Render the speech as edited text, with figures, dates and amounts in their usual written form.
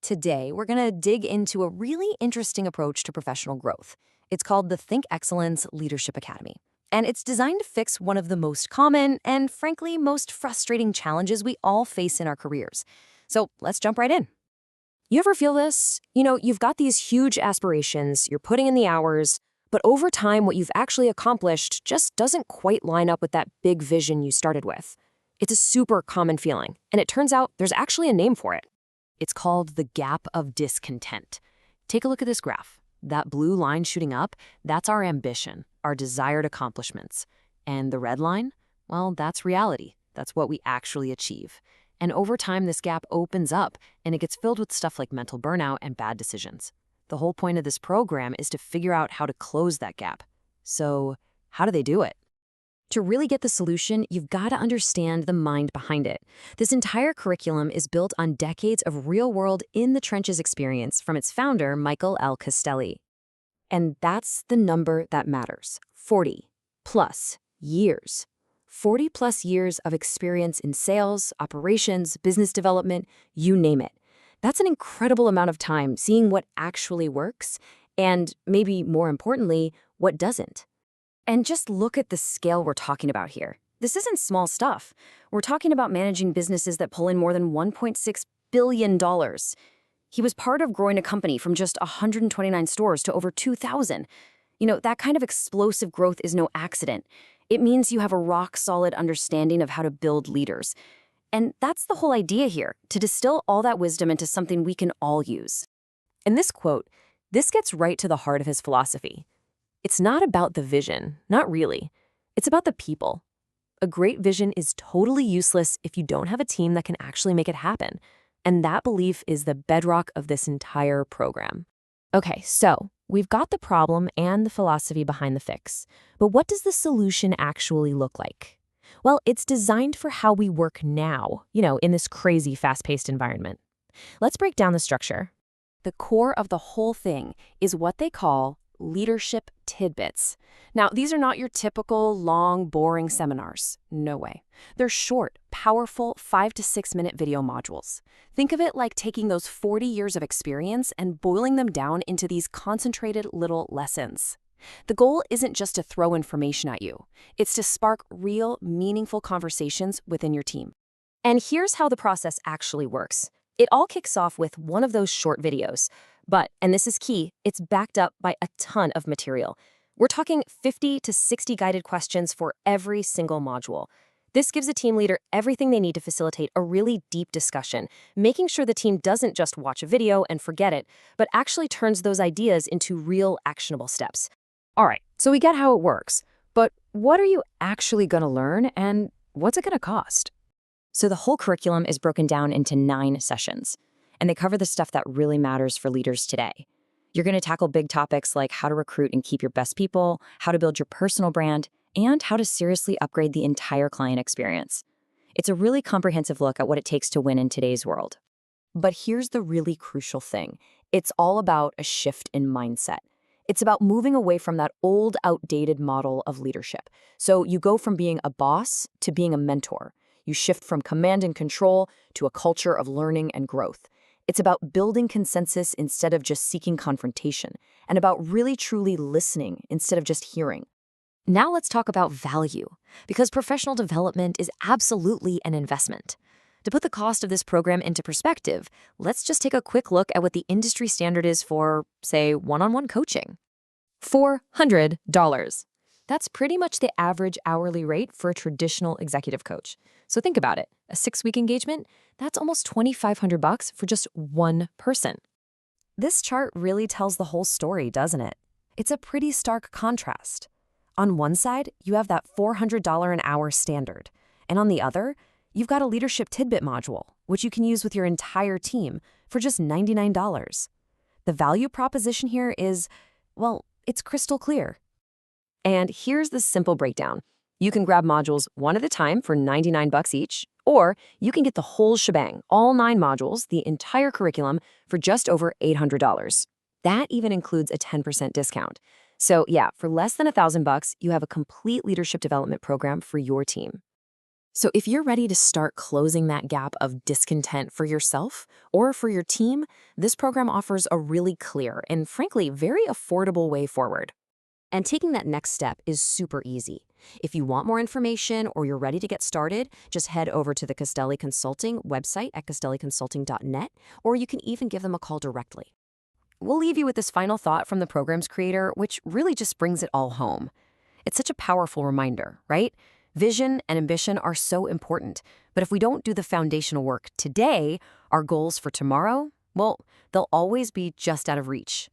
Today, we're going to dig into a really interesting approach to professional growth. It's called the Think Excellence Leadership Academy. And it's designed to fix one of the most common and, frankly, most frustrating challenges we all face in our careers. So let's jump right in. You ever feel this? You've got these huge aspirations, you're putting in the hours, but over time, what you've actually accomplished just doesn't quite line up with that big vision you started with. It's a super common feeling, and it turns out there's actually a name for it. It's called the gap of discontent. Take a look at this graph. That blue line shooting up, that's our ambition, our desired accomplishments. And the red line? Well, that's reality. That's what we actually achieve. And over time, this gap opens up, and it gets filled with stuff like mental burnout and bad decisions. The whole point of this program is to figure out how to close that gap. So, how do they do it? To really get the solution, you've got to understand the mind behind it. This entire curriculum is built on decades of real-world, in-the-trenches experience from its founder, Michael L. Castelli. And that's the number that matters, 40+ years. 40+ years of experience in sales, operations, business development, you name it. That's an incredible amount of time seeing what actually works, and maybe more importantly, what doesn't. And just look at the scale we're talking about here. This isn't small stuff. We're talking about managing businesses that pull in more than $1.6 billion. He was part of growing a company from just 129 stores to over 2,000. That kind of explosive growth is no accident. It means you have a rock-solid understanding of how to build leaders. And that's the whole idea here, to distill all that wisdom into something we can all use. In this quote, this gets right to the heart of his philosophy. It's not about the vision, not really. It's about the people. A great vision is totally useless if you don't have a team that can actually make it happen. And that belief is the bedrock of this entire program. Okay, so we've got the problem and the philosophy behind the fix. But what does the solution actually look like? Well, it's designed for how we work now, in this crazy, fast-paced environment. Let's break down the structure. The core of the whole thing is what they call leadership tidbits. Now, these are not your typical long, boring seminars. No way. They're short, powerful 5 to 6 minute video modules. Think of it like taking those 40 years of experience and boiling them down into these concentrated little lessons. The goal isn't just to throw information at you. It's to spark real, meaningful conversations within your team. And here's how the process actually works. It all kicks off with one of those short videos. But, and this is key, it's backed up by a ton of material. We're talking 50 to 60 guided questions for every single module. This gives a team leader everything they need to facilitate a really deep discussion, making sure the team doesn't just watch a video and forget it, but actually turns those ideas into real actionable steps. All right, so we get how it works, but what are you actually going to learn and what's it going to cost? So the whole curriculum is broken down into 9 sessions. And they cover the stuff that really matters for leaders today. You're going to tackle big topics like how to recruit and keep your best people, how to build your personal brand, and how to seriously upgrade the entire client experience. It's a really comprehensive look at what it takes to win in today's world. But here's the really crucial thing. It's all about a shift in mindset. It's about moving away from that old, outdated model of leadership. So you go from being a boss to being a mentor. You shift from command and control to a culture of learning and growth. It's about building consensus instead of just seeking confrontation, and about really truly listening instead of just hearing. Now let's talk about value, because professional development is absolutely an investment. To put the cost of this program into perspective, let's just take a quick look at what the industry standard is for, say, one-on-one coaching. $400. That's pretty much the average hourly rate for a traditional executive coach. So think about it. A 6-week engagement, that's almost $2,500 for just one person. This chart really tells the whole story, doesn't it? It's a pretty stark contrast. On one side, you have that $400 an hour standard. And on the other, you've got a leadership tidbit module, which you can use with your entire team for just $99. The value proposition here is, well, it's crystal clear. And here's the simple breakdown. You can grab modules one at a time for $99 each, or you can get the whole shebang, all 9 modules, the entire curriculum, for just over $800. That even includes a 10% discount. So yeah, for less than $1,000, you have a complete leadership development program for your team. So if you're ready to start closing that gap of discontent for yourself or for your team, this program offers a really clear and frankly very affordable way forward. And taking that next step is super easy. If you want more information or you're ready to get started, just head over to the Castelli Consulting website at castelliconsulting.net, or you can even give them a call directly. We'll leave you with this final thought from the program's creator, which really just brings it all home. It's such a powerful reminder, right? Vision and ambition are so important, but if we don't do the foundational work today, our goals for tomorrow, well, they'll always be just out of reach.